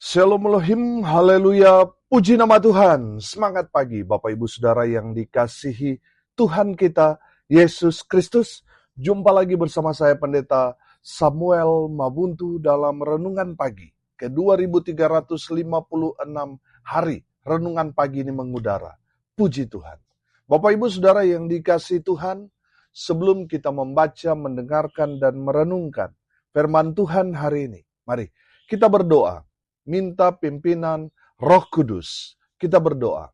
Shalom Elohim, haleluya, puji nama Tuhan. Semangat pagi Bapak Ibu Saudara yang dikasihi Tuhan kita, Yesus Kristus. Jumpa lagi bersama saya Pendeta Samuel Mabuntu dalam Renungan Pagi. Ke-2356 hari Renungan Pagi ini mengudara. Puji Tuhan. Bapak Ibu Saudara yang dikasihi Tuhan, sebelum kita membaca, mendengarkan, dan merenungkan firman Tuhan hari ini, mari kita berdoa. Minta pimpinan Roh Kudus. Kita berdoa.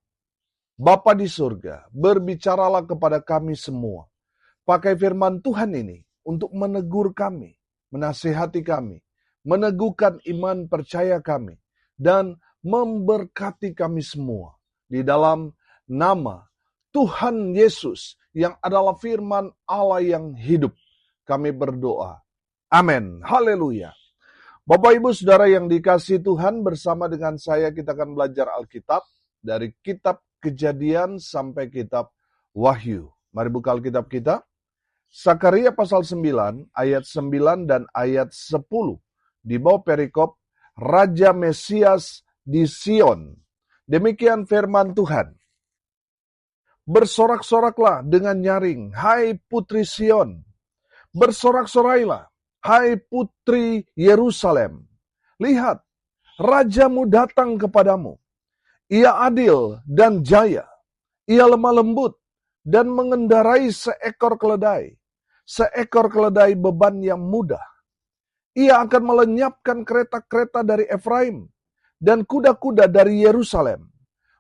Bapa di surga, berbicaralah kepada kami semua. Pakai firman Tuhan ini untuk menegur kami, menasihati kami, meneguhkan iman percaya kami, dan memberkati kami semua. Di dalam nama Tuhan Yesus yang adalah firman Allah yang hidup, kami berdoa. Amin. Haleluya. Bapak Ibu Saudara yang dikasihi Tuhan, bersama dengan saya kita akan belajar Alkitab dari kitab Kejadian sampai kitab Wahyu. Mari buka Alkitab kita. Sakaria pasal 9 ayat 9 dan ayat 10. Di bawah perikop Raja Mesias di Sion. Demikian firman Tuhan. Bersorak-soraklah dengan nyaring, hai putri Sion. Bersorak-sorailah, hai putri Yerusalem, lihat, rajamu datang kepadamu. Ia adil dan jaya, ia lemah lembut dan mengendarai seekor keledai beban yang mudah. Ia akan melenyapkan kereta-kereta dari Efraim dan kuda-kuda dari Yerusalem.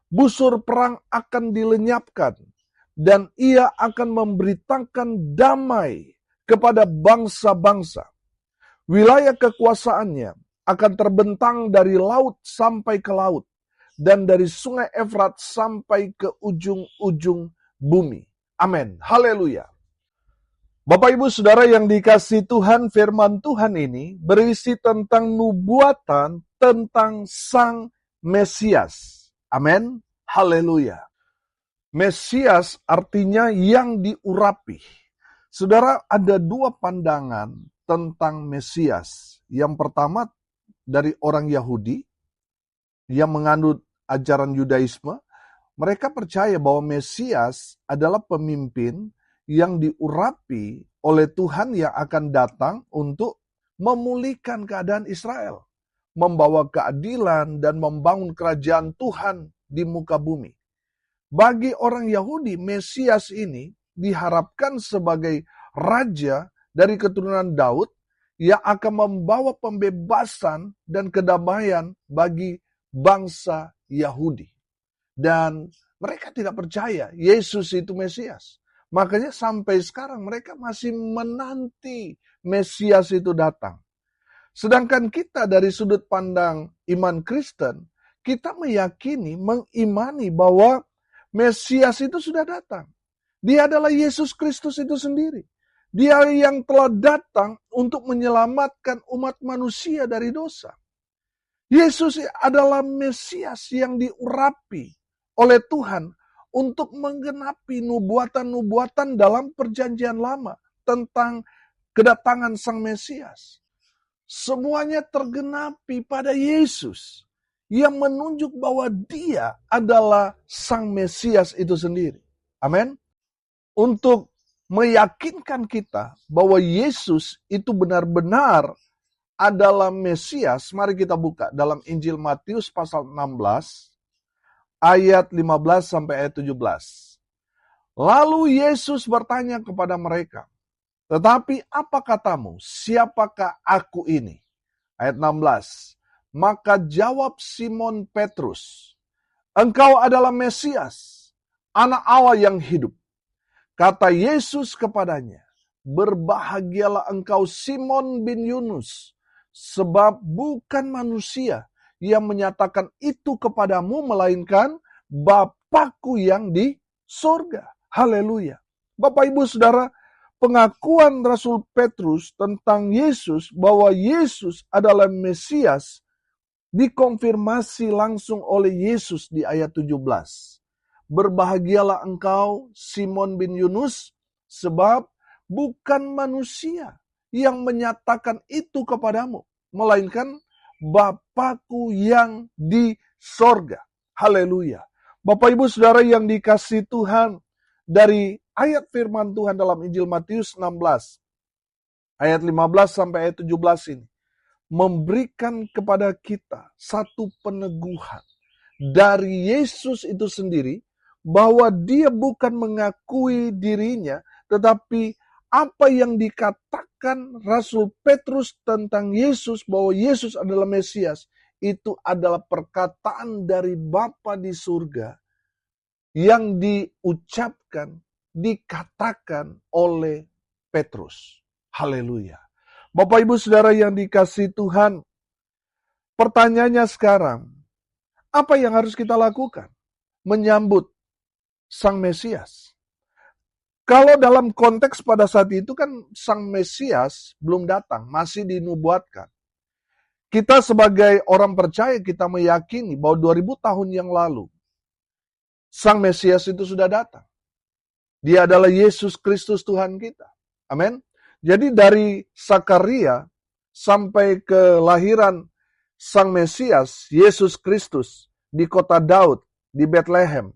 Busur perang akan dilenyapkan dan ia akan memberitakan damai kepada bangsa-bangsa. Wilayah kekuasaannya akan terbentang dari laut sampai ke laut, dan dari sungai Efrat sampai ke ujung-ujung bumi. Amin. Haleluya. Bapak Ibu Saudara yang dikasihi Tuhan, firman Tuhan ini berisi tentang nubuatan tentang Sang Mesias. Amin. Haleluya. Mesias artinya yang diurapi. Saudara, ada dua pandangan tentang Mesias. Yang pertama dari orang Yahudi yang menganut ajaran Yudaisme. Mereka percaya bahwa Mesias adalah pemimpin yang diurapi oleh Tuhan yang akan datang untuk memulihkan keadaan Israel, membawa keadilan dan membangun kerajaan Tuhan di muka bumi. Bagi orang Yahudi, Mesias ini diharapkan sebagai raja dari keturunan Daud yang akan membawa pembebasan dan kedamaian bagi bangsa Yahudi. Dan mereka tidak percaya Yesus itu Mesias. Makanya sampai sekarang mereka masih menanti Mesias itu datang. Sedangkan kita dari sudut pandang iman Kristen, kita meyakini, mengimani bahwa Mesias itu sudah datang. Dia adalah Yesus Kristus itu sendiri. Dia yang telah datang untuk menyelamatkan umat manusia dari dosa. Yesus adalah Mesias yang diurapi oleh Tuhan untuk menggenapi nubuatan-nubuatan dalam perjanjian lama tentang kedatangan Sang Mesias. Semuanya tergenapi pada Yesus yang menunjuk bahwa dia adalah Sang Mesias itu sendiri. Amin. Untuk meyakinkan kita bahwa Yesus itu benar-benar adalah Mesias, mari kita buka dalam Injil Matius pasal 16 ayat 15 sampai ayat 17. Lalu Yesus bertanya kepada mereka, "Tetapi apa katamu? Siapakah aku ini?" Ayat 16. Maka jawab Simon Petrus, "Engkau adalah Mesias, Anak Allah yang hidup." Kata Yesus kepadanya, "Berbahagialah engkau Simon bin Yunus, sebab bukan manusia yang menyatakan itu kepadamu, melainkan Bapa-Ku yang di sorga." Haleluya. Bapak Ibu Saudara, pengakuan Rasul Petrus tentang Yesus bahwa Yesus adalah Mesias dikonfirmasi langsung oleh Yesus di ayat 17. "Berbahagialah engkau Simon bin Yunus, sebab bukan manusia yang menyatakan itu kepadamu, melainkan Bapakku yang di sorga. Haleluya. Bapak Ibu Saudara yang dikasihi Tuhan, dari ayat firman Tuhan dalam Injil Matius 16, ayat 15 sampai ayat 17 ini, memberikan kepada kita satu peneguhan dari Yesus itu sendiri, bahwa dia bukan mengakui dirinya, tetapi apa yang dikatakan Rasul Petrus tentang Yesus, bahwa Yesus adalah Mesias, itu adalah perkataan dari Bapa di surga yang diucapkan, dikatakan oleh Petrus. Haleluya. Bapak Ibu Saudara yang dikasihi Tuhan, pertanyaannya sekarang, apa yang harus kita lakukan? Menyambut Sang Mesias. Kalau dalam konteks pada saat itu kan Sang Mesias belum datang, masih dinubuatkan. Kita sebagai orang percaya, kita meyakini bahwa 2000 tahun yang lalu, Sang Mesias itu sudah datang. Dia adalah Yesus Kristus Tuhan kita. Amin. Jadi dari Sakaria sampai kelahiran Sang Mesias, Yesus Kristus, di kota Daud, di Bethlehem,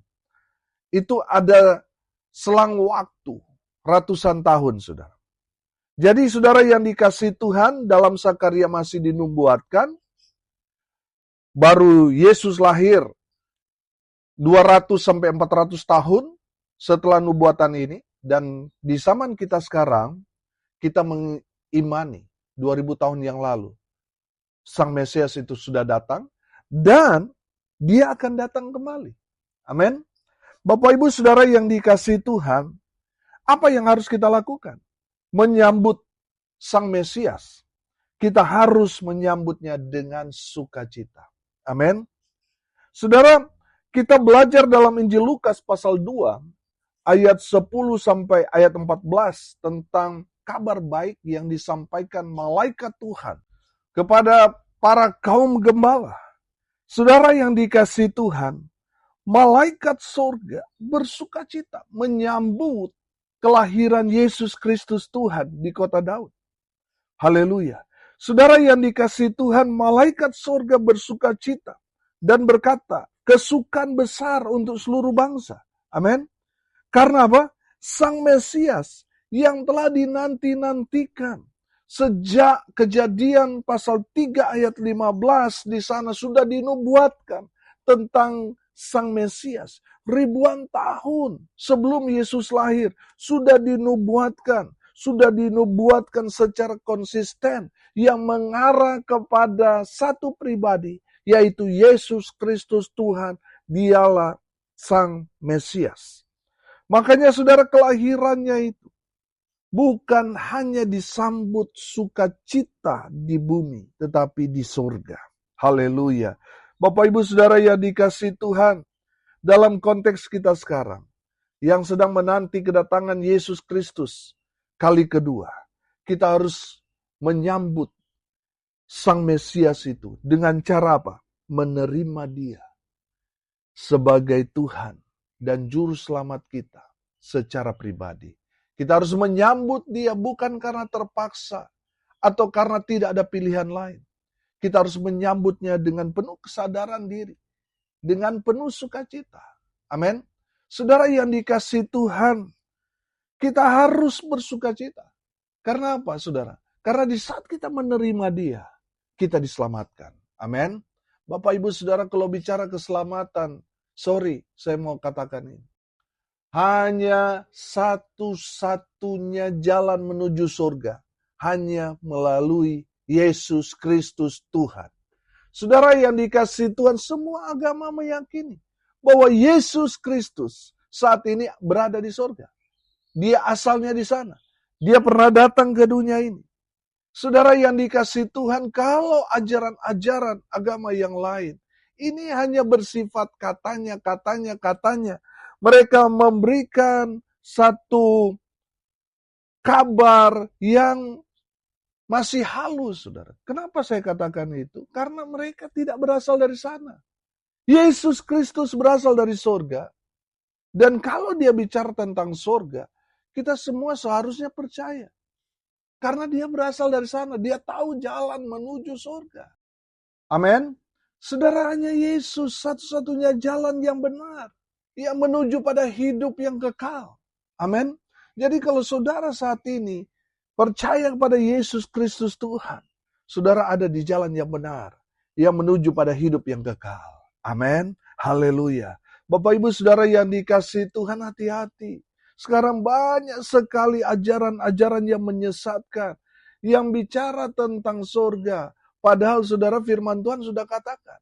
itu ada selang waktu ratusan tahun, saudara. Jadi saudara yang dikasihi Tuhan, dalam Sakaria masih dinubuatkan, baru Yesus lahir 200 sampai 400 tahun setelah nubuatan ini, dan di zaman kita sekarang, kita mengimani 2000 tahun yang lalu, Sang Mesias itu sudah datang, dan dia akan datang kembali. Amin. Bapak Ibu Saudara yang dikasihi Tuhan, apa yang harus kita lakukan? Menyambut Sang Mesias. Kita harus menyambutnya dengan sukacita. Amin. Saudara, kita belajar dalam Injil Lukas pasal 2, ayat 10 sampai ayat 14 tentang kabar baik yang disampaikan malaikat Tuhan kepada para kaum gembala. Saudara yang dikasihi Tuhan, malaikat surga bersukacita menyambut kelahiran Yesus Kristus Tuhan di kota Daud. Haleluya. Saudara yang dikasihi Tuhan, malaikat surga bersukacita dan berkata, kesukaan besar untuk seluruh bangsa. Amin. Karena apa? Sang Mesias yang telah dinanti-nantikan. Sejak Kejadian pasal 3 ayat 15 di sana sudah dinubuatkan tentang Sang Mesias. Ribuan tahun sebelum Yesus lahir sudah dinubuatkan secara konsisten yang mengarah kepada satu pribadi, yaitu Yesus Kristus Tuhan. Dialah Sang Mesias. Makanya saudara, kelahirannya itu bukan hanya disambut sukacita di bumi, tetapi di surga. Haleluya. Bapak Ibu Saudara yang dikasihi Tuhan, dalam konteks kita sekarang, yang sedang menanti kedatangan Yesus Kristus kali kedua, kita harus menyambut Sang Mesias itu dengan cara apa? Menerima Dia sebagai Tuhan dan Juru Selamat kita secara pribadi. Kita harus menyambut Dia bukan karena terpaksa atau karena tidak ada pilihan lain. Kita harus menyambutnya dengan penuh kesadaran diri, dengan penuh sukacita. Amin. Saudara yang dikasihi Tuhan, kita harus bersukacita. Karena apa, saudara? Karena di saat kita menerima Dia, kita diselamatkan. Amin. Bapak Ibu Saudara, kalau bicara keselamatan, saya mau katakan ini. Hanya satu-satunya jalan menuju surga, hanya melalui Yesus Kristus Tuhan. Saudara yang dikasihi Tuhan, semua agama meyakini bahwa Yesus Kristus saat ini berada di surga. Dia asalnya di sana. Dia pernah datang ke dunia ini. Saudara yang dikasihi Tuhan, kalau ajaran-ajaran agama yang lain, ini hanya bersifat katanya. Mereka memberikan satu kabar yang masih halus, saudara. Kenapa saya katakan itu? Karena mereka tidak berasal dari sana. Yesus Kristus berasal dari surga. Dan kalau dia bicara tentang surga, kita semua seharusnya percaya. Karena dia berasal dari sana, dia tahu jalan menuju surga. Amin. Saudara, hanya Yesus satu-satunya jalan yang benar, yang menuju pada hidup yang kekal. Amin. Jadi kalau saudara saat ini percaya kepada Yesus Kristus Tuhan, saudara ada di jalan yang benar, yang menuju pada hidup yang kekal. Amin. Haleluya. Bapak Ibu Saudara yang dikasihi Tuhan, hati-hati. Sekarang banyak sekali ajaran-ajaran yang menyesatkan, yang bicara tentang surga. Padahal saudara, firman Tuhan sudah katakan,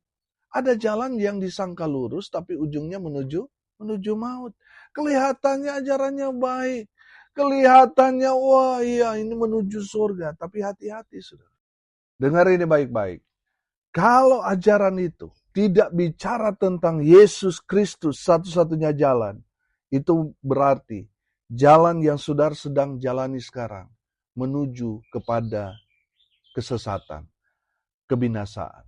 ada jalan yang disangka lurus tapi ujungnya menuju maut. Kelihatannya ajarannya baik. Kelihatannya wah iya ini menuju surga, tapi hati-hati saudara. Dengar ini baik-baik. Kalau ajaran itu tidak bicara tentang Yesus Kristus satu-satunya jalan, itu berarti jalan yang saudara sedang jalani sekarang menuju kepada kesesatan, kebinasaan.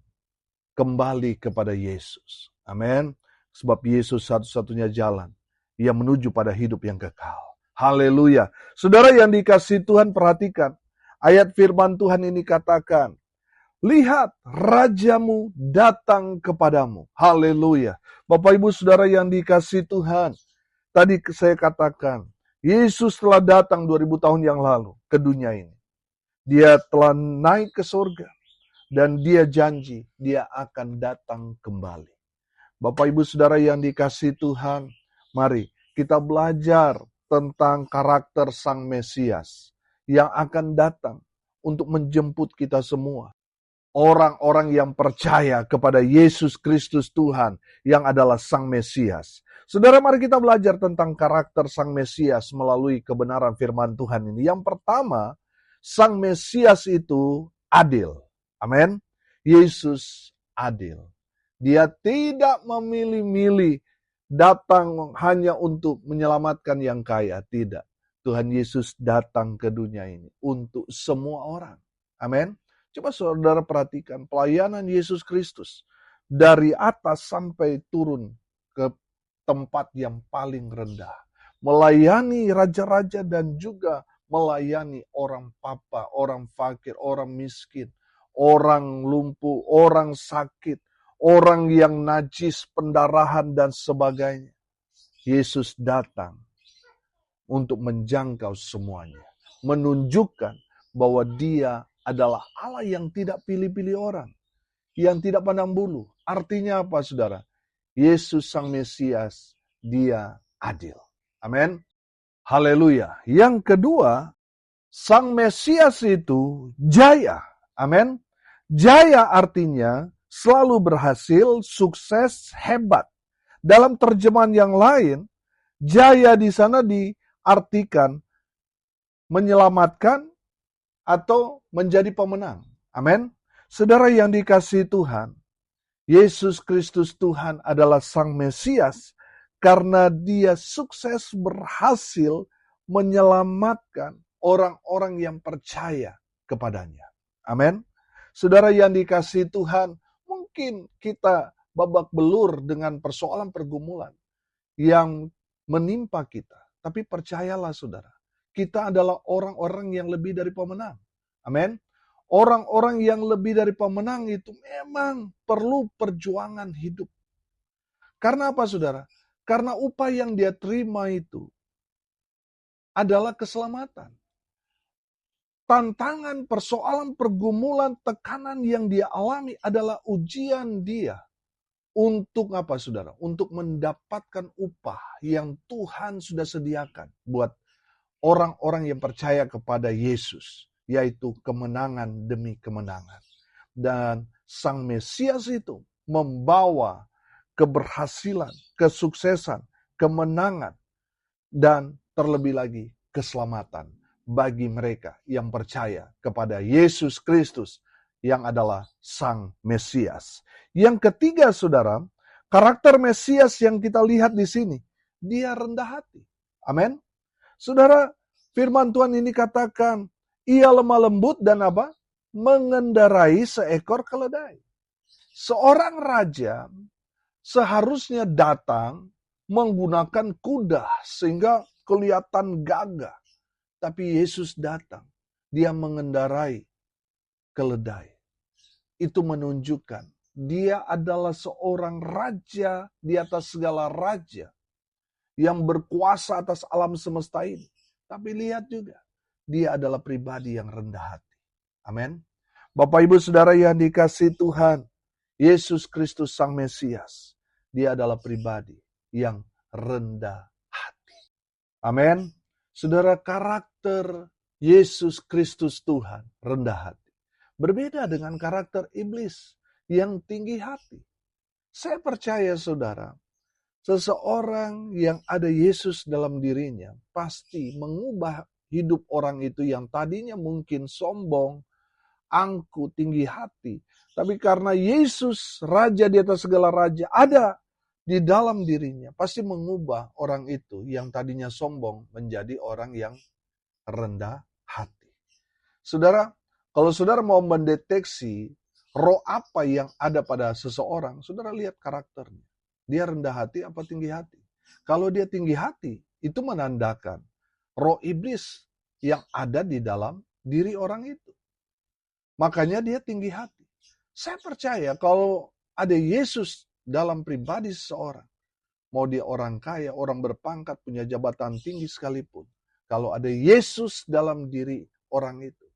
Kembali kepada Yesus. Amin. Sebab Yesus satu-satunya jalan yang menuju pada hidup yang kekal. Haleluya. Saudara yang dikasihi Tuhan, perhatikan. Ayat firman Tuhan ini katakan, lihat, rajamu datang kepadamu. Haleluya. Bapak Ibu Saudara yang dikasihi Tuhan, tadi saya katakan, Yesus telah datang 2000 tahun yang lalu ke dunia ini. Dia telah naik ke surga. Dan dia janji, dia akan datang kembali. Bapak Ibu Saudara yang dikasihi Tuhan, mari kita belajar tentang karakter Sang Mesias yang akan datang untuk menjemput kita semua. Orang-orang yang percaya kepada Yesus Kristus Tuhan yang adalah Sang Mesias. Saudara, mari kita belajar tentang karakter Sang Mesias melalui kebenaran firman Tuhan ini. Yang pertama, Sang Mesias itu adil. Amin. Yesus adil. Dia tidak memilih-milih datang hanya untuk menyelamatkan yang kaya. Tidak. Tuhan Yesus datang ke dunia ini untuk semua orang. Amin. Coba saudara perhatikan pelayanan Yesus Kristus. Dari atas sampai turun ke tempat yang paling rendah. Melayani raja-raja dan juga melayani orang papa, orang fakir, orang miskin, orang lumpuh, orang sakit, orang yang najis, pendarahan, dan sebagainya. Yesus datang untuk menjangkau semuanya. Menunjukkan bahwa dia adalah Allah yang tidak pilih-pilih orang. Yang tidak pandang bulu. Artinya apa saudara? Yesus Sang Mesias, dia adil. Amin. Haleluya. Yang kedua, Sang Mesias itu jaya. Amin. Jaya artinya selalu berhasil, sukses, hebat. Dalam terjemahan yang lain, jaya di sana diartikan menyelamatkan atau menjadi pemenang. Amin. Saudara yang dikasihi Tuhan, Yesus Kristus Tuhan adalah Sang Mesias karena dia sukses berhasil menyelamatkan orang-orang yang percaya kepadanya. Amin. Saudara yang dikasihi Tuhan, mungkin kita babak belur dengan persoalan pergumulan yang menimpa kita. Tapi percayalah saudara, kita adalah orang-orang yang lebih dari pemenang. Amin. Orang-orang yang lebih dari pemenang itu memang perlu perjuangan hidup. Karena apa saudara? Karena upah yang dia terima itu adalah keselamatan. Tantangan, persoalan, pergumulan, tekanan yang dia alami adalah ujian dia. Untuk apa saudara? Untuk mendapatkan upah yang Tuhan sudah sediakan buat orang-orang yang percaya kepada Yesus. Yaitu kemenangan demi kemenangan. Dan Sang Mesias itu membawa keberhasilan, kesuksesan, kemenangan, dan terlebih lagi keselamatan bagi mereka yang percaya kepada Yesus Kristus yang adalah Sang Mesias. Yang ketiga, saudara, karakter Mesias yang kita lihat di sini, dia rendah hati. Amin. Saudara, firman Tuhan ini katakan, ia lemah lembut dan apa? Mengendarai seekor keledai. Seorang raja seharusnya datang menggunakan kuda sehingga kelihatan gagah. Tapi Yesus datang, dia mengendarai keledai. itu menunjukkan dia adalah seorang raja di atas segala raja yang berkuasa atas alam semesta ini. Tapi lihat juga, dia adalah pribadi yang rendah hati. Amin. Bapak Ibu Saudara yang dikasihi Tuhan, Yesus Kristus Sang Mesias, dia adalah pribadi yang rendah hati. Amin. Saudara, karakter Yesus Kristus Tuhan rendah hati. Berbeda dengan karakter iblis yang tinggi hati. Saya percaya saudara, seseorang yang ada Yesus dalam dirinya pasti mengubah hidup orang itu yang tadinya mungkin sombong, angkuh, tinggi hati. Tapi karena Yesus, Raja di atas segala raja, ada di dalam dirinya, pasti mengubah orang itu yang tadinya sombong menjadi orang yang rendah hati. Saudara, kalau saudara mau mendeteksi roh apa yang ada pada seseorang, saudara lihat karakternya. Dia rendah hati apa tinggi hati? Kalau dia tinggi hati, itu menandakan roh iblis yang ada di dalam diri orang itu. Makanya dia tinggi hati. Saya percaya kalau ada Yesus dalam pribadi seseorang, mau dia orang kaya, orang berpangkat, punya jabatan tinggi sekalipun, kalau ada Yesus dalam diri orang itu,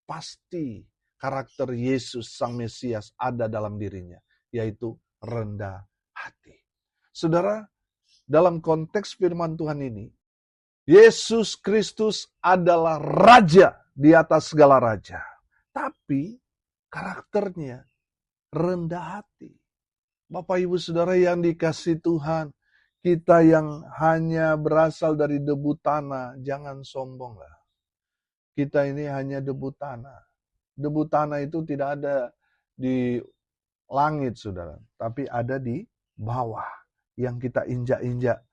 pasti karakter Yesus Sang Mesias ada dalam dirinya, yaitu rendah hati. Saudara, dalam konteks firman Tuhan ini, Yesus Kristus adalah Raja di atas segala raja. Tapi karakternya rendah hati. Bapak Ibu Saudara yang dikasihi Tuhan, kita yang hanya berasal dari debu tanah, jangan sombonglah. Kita ini hanya debu tanah. Debu tanah itu tidak ada di langit, saudara. Tapi ada di bawah. Yang kita injak-injak.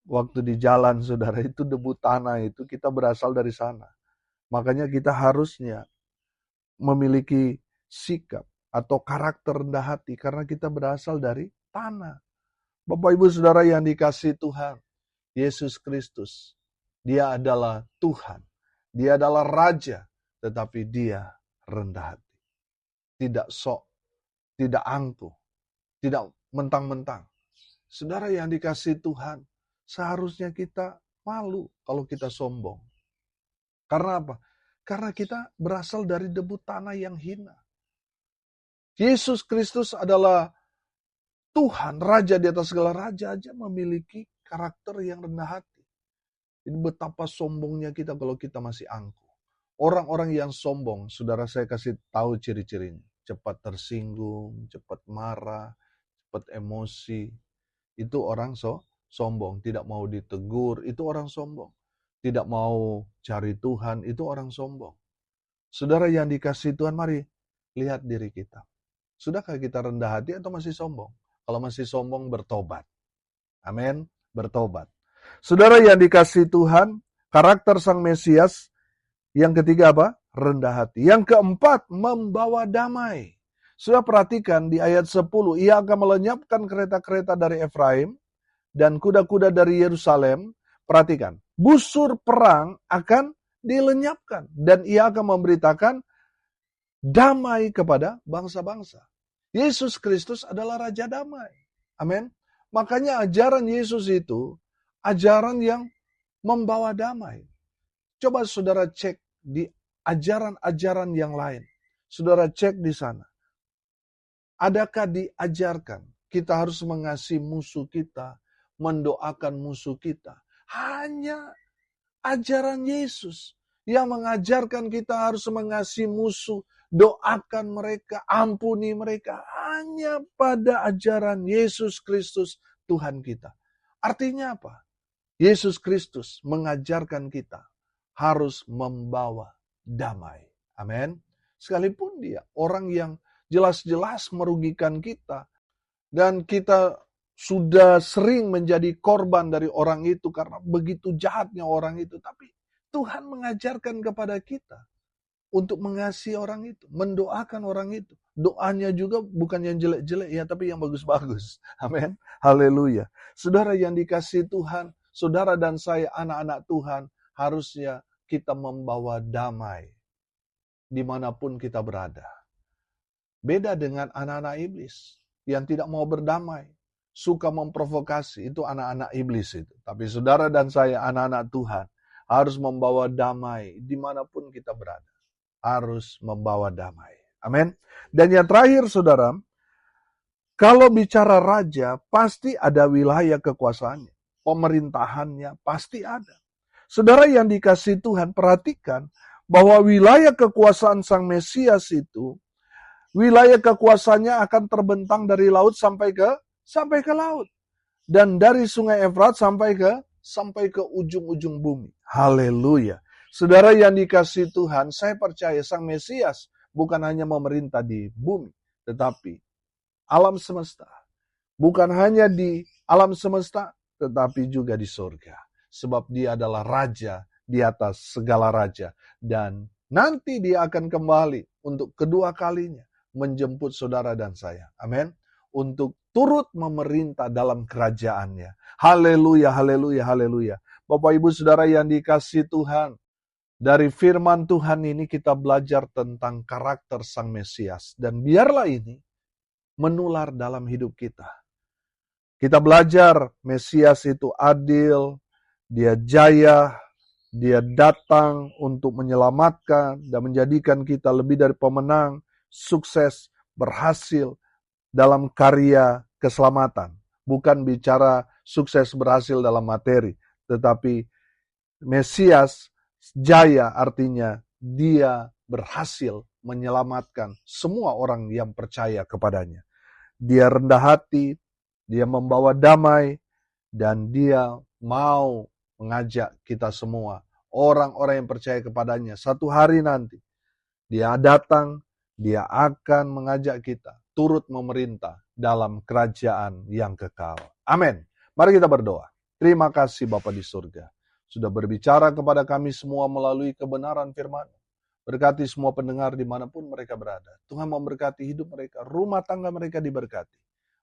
Waktu di jalan, saudara, itu debu tanah itu kita berasal dari sana. Makanya kita harusnya memiliki sikap atau karakter rendah hati. Karena kita berasal dari tanah. Bapak Ibu Saudara yang dikasihi Tuhan. Yesus Kristus. Dia adalah Tuhan. Dia adalah Raja, tetapi dia rendah hati. Tidak sok, tidak angkuh, tidak mentang-mentang. Saudara yang dikasihi Tuhan, seharusnya kita malu kalau kita sombong. Karena apa? Karena kita berasal dari debu tanah yang hina. Yesus Kristus adalah Tuhan, Raja di atas segala raja aja memiliki karakter yang rendah hati. Jadi betapa sombongnya kita kalau kita masih angkuh. Orang-orang yang sombong, saudara saya kasih tahu ciri-cirinya. Cepat tersinggung, cepat marah, cepat emosi. Itu orang sombong, tidak mau ditegur, itu orang sombong. Tidak mau cari Tuhan, itu orang sombong. Saudara yang dikasihi Tuhan, mari lihat diri kita. Sudahkah kita rendah hati atau masih sombong? Kalau masih sombong, bertobat. Amin, bertobat. Saudara yang dikasihi Tuhan, karakter Sang Mesias, yang ketiga apa? Rendah hati. Yang keempat, membawa damai. Sudah perhatikan di ayat 10, ia akan melenyapkan kereta-kereta dari Efraim dan kuda-kuda dari Yerusalem. Perhatikan, busur perang akan dilenyapkan dan ia akan memberitakan damai kepada bangsa-bangsa. Yesus Kristus adalah Raja Damai. Amin. Makanya ajaran Yesus itu ajaran yang membawa damai. Coba saudara cek di ajaran-ajaran yang lain. Saudara cek di sana. Adakah diajarkan kita harus mengasihi musuh kita, mendoakan musuh kita? Hanya ajaran Yesus yang mengajarkan kita harus mengasihi musuh, doakan mereka, ampuni mereka. Hanya pada ajaran Yesus Kristus Tuhan kita. Artinya apa? Yesus Kristus mengajarkan kita harus membawa damai. Amin. Sekalipun dia orang yang jelas-jelas merugikan kita. Dan kita sudah sering menjadi korban dari orang itu karena begitu jahatnya orang itu. Tapi Tuhan mengajarkan kepada kita untuk mengasihi orang itu, mendoakan orang itu. Doanya juga bukan yang jelek-jelek ya, tapi yang bagus-bagus. Amin. Haleluya. Saudara yang dikasihi Tuhan, saudara dan saya anak-anak Tuhan, harusnya kita membawa damai dimanapun kita berada. Beda dengan anak-anak iblis yang tidak mau berdamai, suka memprovokasi, itu anak-anak iblis itu. Tapi saudara dan saya, anak-anak Tuhan, harus membawa damai dimanapun kita berada. Harus membawa damai. Amin. Dan yang terakhir, saudara, kalau bicara raja, pasti ada wilayah kekuasaannya. Pemerintahannya pasti ada. Saudara yang dikasihi Tuhan, perhatikan bahwa wilayah kekuasaan Sang Mesias itu, wilayah kekuasaannya akan terbentang dari laut sampai ke laut. Dan dari Sungai Efrat sampai ke ujung-ujung bumi. Haleluya. Saudara yang dikasihi Tuhan, saya percaya Sang Mesias bukan hanya memerintah di bumi, tetapi alam semesta. Bukan hanya di alam semesta, tetapi juga di surga. Sebab dia adalah raja di atas segala raja. Dan nanti dia akan kembali untuk kedua kalinya menjemput saudara dan saya. Amin. Untuk turut memerintah dalam kerajaannya. Haleluya, haleluya, haleluya. Bapak Ibu Saudara yang dikasihi Tuhan, dari firman Tuhan ini kita belajar tentang karakter Sang Mesias. Dan biarlah ini menular dalam hidup kita. Kita belajar Mesias itu adil, dia jaya, dia datang untuk menyelamatkan dan menjadikan kita lebih dari pemenang, sukses, berhasil dalam karya keselamatan. Bukan bicara sukses berhasil dalam materi, tetapi Mesias jaya artinya dia berhasil menyelamatkan semua orang yang percaya kepadanya. Dia rendah hati, dia membawa damai, dan dia mau mengajak kita semua, orang-orang yang percaya kepadanya, satu hari nanti dia datang, dia akan mengajak kita turut memerintah dalam kerajaan yang kekal. Amin. Mari kita berdoa. Terima kasih Bapa di surga, sudah berbicara kepada kami semua melalui kebenaran firman-Mu. Berkati semua pendengar dimanapun mereka berada. Tuhan memberkati hidup mereka, rumah tangga mereka diberkati.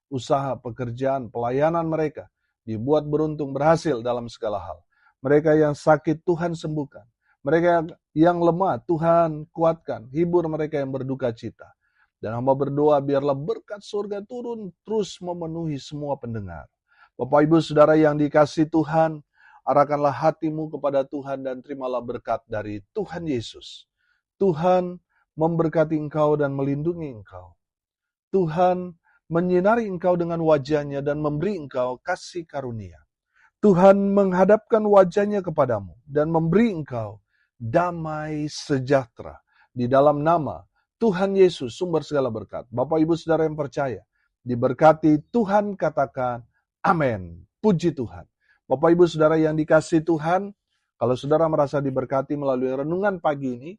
Usaha, pekerjaan, pelayanan mereka dibuat beruntung, berhasil dalam segala hal. Mereka yang sakit Tuhan sembuhkan. Mereka yang lemah Tuhan kuatkan. Hibur mereka yang berduka cita. Dan hamba berdoa biarlah berkat surga turun terus memenuhi semua pendengar. Bapak Ibu Saudara yang dikasihi Tuhan, arahkanlah hatimu kepada Tuhan dan terimalah berkat dari Tuhan Yesus. Tuhan memberkati engkau dan melindungi engkau. Tuhan menyinari engkau dengan wajahnya dan memberi engkau kasih karunia. Tuhan menghadapkan wajahnya kepadamu dan memberi engkau damai sejahtera. Di dalam nama Tuhan Yesus, sumber segala berkat. Bapak Ibu Saudara yang percaya, diberkati Tuhan, katakan amin. Puji Tuhan. Bapak Ibu Saudara yang dikasihi Tuhan, kalau saudara merasa diberkati melalui renungan pagi ini,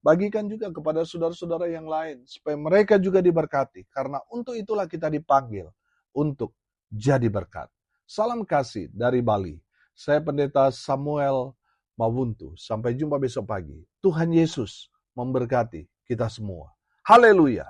bagikan juga kepada saudara-saudara yang lain, supaya mereka juga diberkati. Karena untuk itulah kita dipanggil, untuk jadi berkat. Salam kasih dari Bali. Saya Pendeta Samuel Mawuntu. Sampai jumpa besok pagi. Tuhan Yesus memberkati kita semua. Haleluya.